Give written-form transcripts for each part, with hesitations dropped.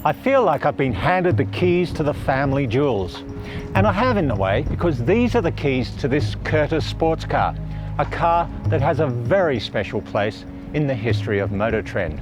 I feel like I've been handed the keys to the family jewels. And I have in a way, because these are the keys to this Kurtis Sports Car, a car that has a very special place in the history of MotorTrend.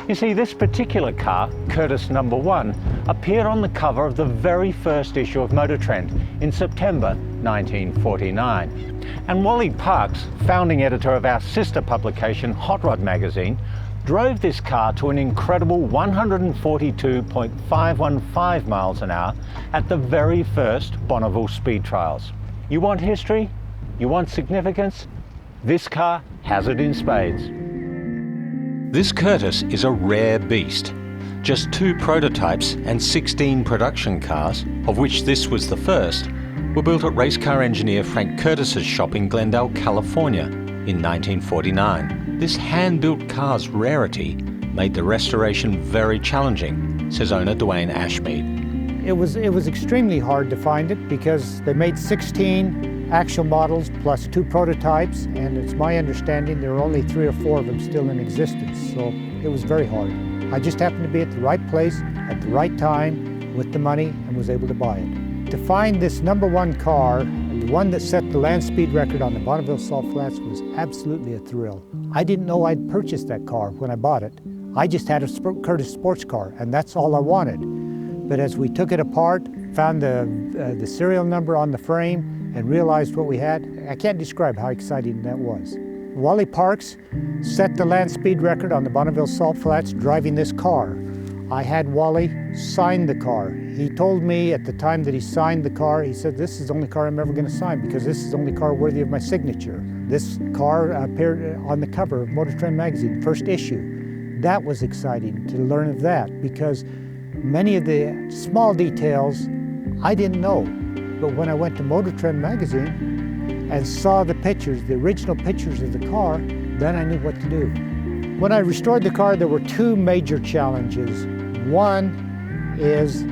You see, this particular car, Kurtis No. 1, appeared on the cover of the very first issue of MotorTrend in September 1949. And Wally Parks, founding editor of our sister publication Hot Rod magazine, drove this car to an incredible 142.515 miles an hour at the very first Bonneville speed trials. You want history? You want significance? This car has it in spades. This Kurtis is a rare beast. Just 2 prototypes and 16 production cars, of which this was the first, were built at race car engineer Frank Kurtis's shop in Glendale, California in 1949. This hand-built car's rarity made the restoration very challenging, says owner Dwayne Ashmead. It was extremely hard to find it because they made 16 actual models plus 2 prototypes, and it's my understanding there are only 3 or 4 of them still in existence, so it was very hard. I just happened to be at the right place at the right time with the money and was able to buy it. To find this number 1 car, the one that set the land speed record on the Bonneville Salt Flats, was absolutely a thrill. I didn't know I'd purchased that car when I bought it. I just had a Kurtis Sports Car, and that's all I wanted. But as we took it apart, found the serial number on the frame, and realized what we had, I can't describe how exciting that was. Wally Parks set the land speed record on the Bonneville Salt Flats driving this car. I had Wally sign the car. He told me at the time that he signed the car, he said, "This is the only car I'm ever going to sign because this is the only car worthy of my signature." This car appeared on the cover of MotorTrend magazine, first issue. That was exciting to learn of that because many of the small details I didn't know. But when I went to MotorTrend magazine and saw the pictures, the original pictures of the car, then I knew what to do. When I restored the car, there were 2 major challenges. One is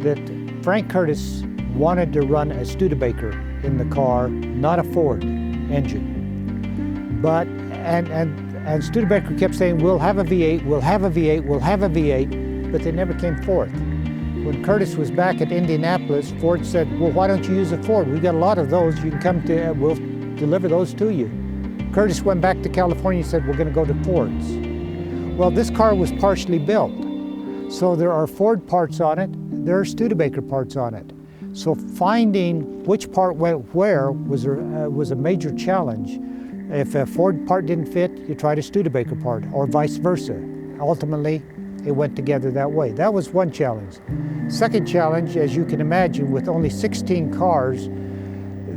that Frank Kurtis wanted to run a Studebaker in the car, not a Ford engine. But, and Studebaker kept saying, "We'll have a V8, we'll have a V8, we'll have a V8, but they never came forth. When Kurtis was back at Indianapolis, Ford said, "Well, why don't you use a Ford? We've got a lot of those. You can come to, we'll deliver those to you." Kurtis went back to California and said, "We're going to go to Fords." Well, this car was partially built. So there are Ford parts on it, there are Studebaker parts on it. So finding which part went where was a major challenge. If a Ford part didn't fit, you tried a Studebaker part, or vice versa. Ultimately, it went together that way. That was one challenge. Second challenge, as you can imagine, with only 16 cars,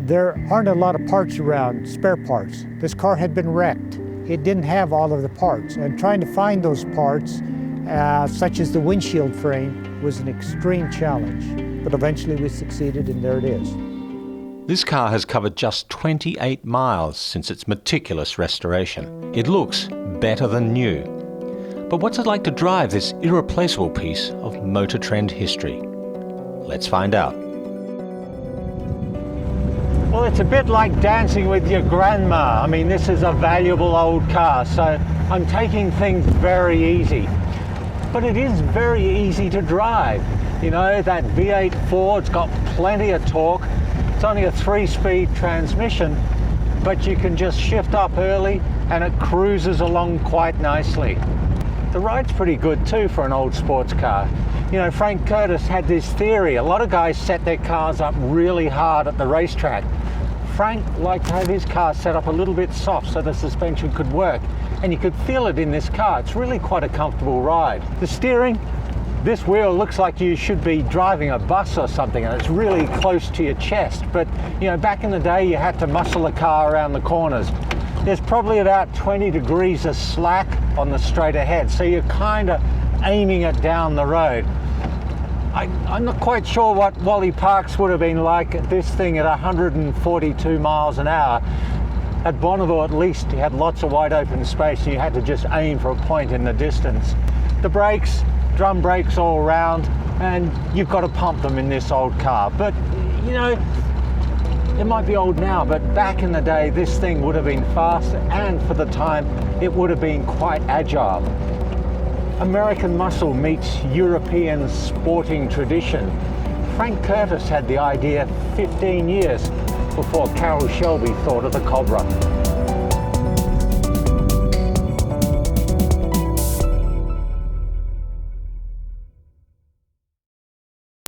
there aren't a lot of parts around, spare parts. This car had been wrecked. It didn't have all of the parts, and trying to find those parts, such as the windshield frame, was an extreme challenge. But eventually we succeeded, and there it is. This car has covered just 28 miles since its meticulous restoration. It looks better than new. But what's it like to drive this irreplaceable piece of MotorTrend history? Let's find out. Well, it's a bit like dancing with your grandma. I mean, this is a valuable old car, so I'm taking things very easy. But it is very easy to drive. You know, that V8 Ford's got plenty of torque. It's only a 3-speed transmission, but you can just shift up early and it cruises along quite nicely. The ride's pretty good too for an old sports car. You know, Frank Kurtis had this theory. A lot of guys set their cars up really hard at the racetrack. Frank liked to have his car set up a little bit soft so the suspension could work, and you could feel it in this car. It's really quite a comfortable ride. The steering, this wheel looks like you should be driving a bus or something, and it's really close to your chest. But you know, back in the day you had to muscle the car around the corners. There's probably about 20 degrees of slack on the straight ahead, so you're kind of aiming it down the road. I'm not quite sure what Wally Parks would have been like at this thing at 142 miles an hour. At Bonneville, at least, you had lots of wide open space and you had to just aim for a point in the distance. The brakes, drum brakes all around, and you've got to pump them in this old car. But, you know, it might be old now, but back in the day, this thing would have been fast, and for the time, it would have been quite agile. American muscle meets European sporting tradition. Frank Kurtis had the idea 15 years before Carroll Shelby thought of the Cobra.